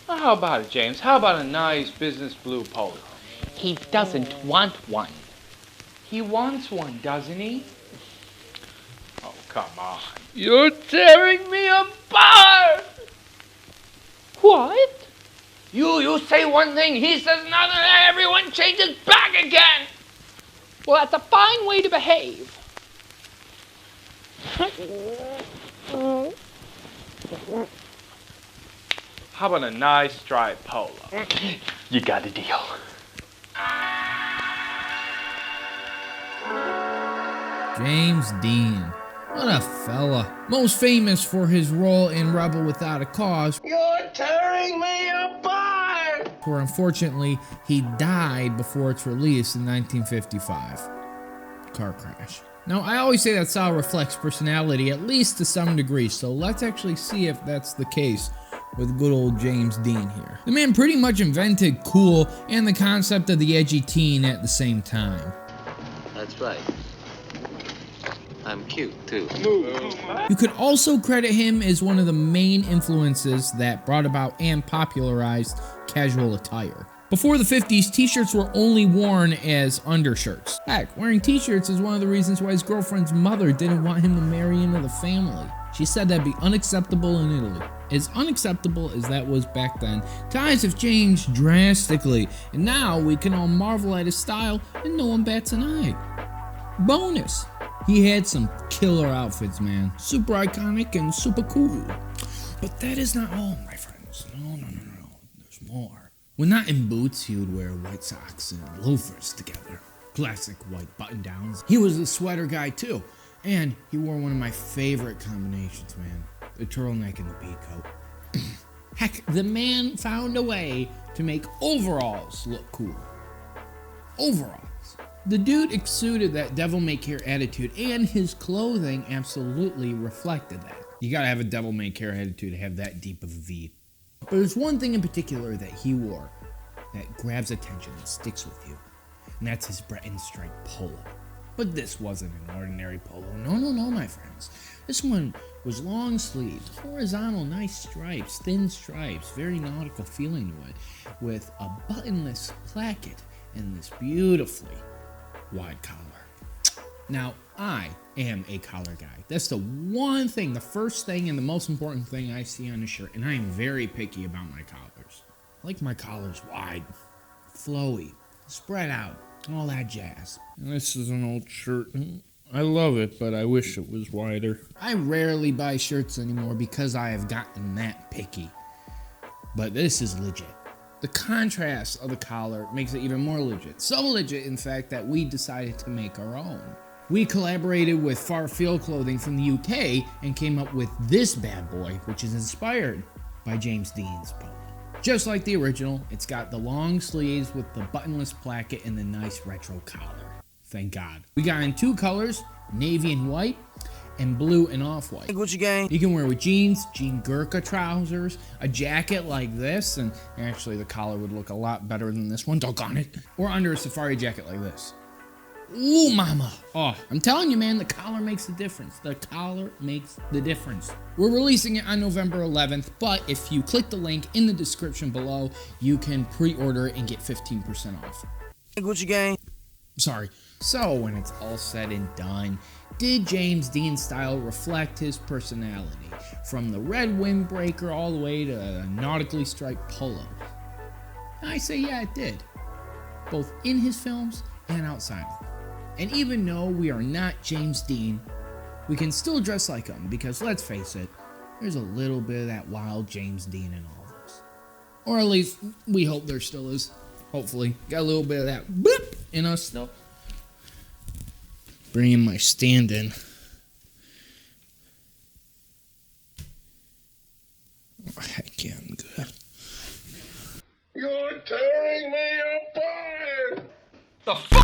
Well, how about it, James? How about a nice business blue polo? He doesn't want one. He wants one, doesn't he? Oh, come on. You're tearing me apart! What? You say one thing, he says another, and everyone changes back again! Well, that's a fine way to behave. How about a nice striped polo? You got a deal. James Dean. What a fella. Most famous for his role in Rebel Without a Cause. You're tearing me apart! Where unfortunately he died before its release in 1955. Car crash. Now, I always say that style reflects personality, at least to some degree, so let's actually see if that's the case with good old James Dean here. The man pretty much invented cool and the concept of the edgy teen at the same time. That's right. I'm cute, too. You could also credit him as one of the main influences that brought about and popularized casual attire. Before the 50s, t-shirts were only worn as undershirts. Heck, wearing t-shirts is one of the reasons why his girlfriend's mother didn't want him to marry into the family. She said that'd be unacceptable in Italy. As unacceptable as that was back then, times have changed drastically, and now we can all marvel at his style and no one bats an eye. Bonus, he had some killer outfits, man. Super iconic and super cool. But that is not all, my friends. No. There's more. When not in boots, he would wear white socks and loafers together. Classic white button-downs. He was a sweater guy, too. And he wore one of my favorite combinations, man. The turtleneck and the bead coat. Heck, the man found a way to make overalls look cool. Overalls. The dude exuded that devil-may-care attitude, and his clothing absolutely reflected that. You gotta have a devil-may-care attitude to have that deep of a V. But there's one thing in particular that he wore that grabs attention and sticks with you, and that's his Breton stripe polo. But this wasn't an ordinary polo. No, my friends. This one was long sleeved, horizontal, nice stripes, thin stripes, very nautical feeling to it, with a buttonless placket and this beautifully wide collar. Now, I am a collar guy. That's the one thing, the first thing and the most important thing I see on a shirt, and I am very picky about my collars. I like my collars wide, flowy, spread out, and all that jazz. And this is an old shirt. I love it, but I wish it was wider. I rarely buy shirts anymore because I have gotten that picky. But this is legit. The contrast of the collar makes it even more legit. So legit, in fact, that we decided to make our own. We collaborated with Far Field Clothing from the UK and came up with this bad boy, which is inspired by James Dean's polo. Just like the original, it's got the long sleeves with the buttonless placket and the nice retro collar. Thank God. We got in two colors, navy and white, and blue and off-white. Gucci gang. You can wear with jeans, jean Gurkha trousers, a jacket like this, and actually the collar would look a lot better than this one, doggone it, or under a safari jacket like this. Ooh, mama. Oh, I'm telling you, man, the collar makes the difference. The collar makes the difference. We're releasing it on November 11th, but if you click the link in the description below, you can pre-order it and get 15% off. Gucci gang. Sorry. So, when it's all said and done, did James Dean's style reflect his personality? From the red windbreaker all the way to a nautically striped polo? I say yeah, it did. Both in his films and outside of them. And even though we are not James Dean, we can still dress like him because, let's face it, there's a little bit of that wild James Dean in all of us. Or at least, we hope there still is. Hopefully. Got a little bit of that bloop in us still. Bringing my stand in. Oh, heck yeah, I'm good. You're tearing me apart! The fuck?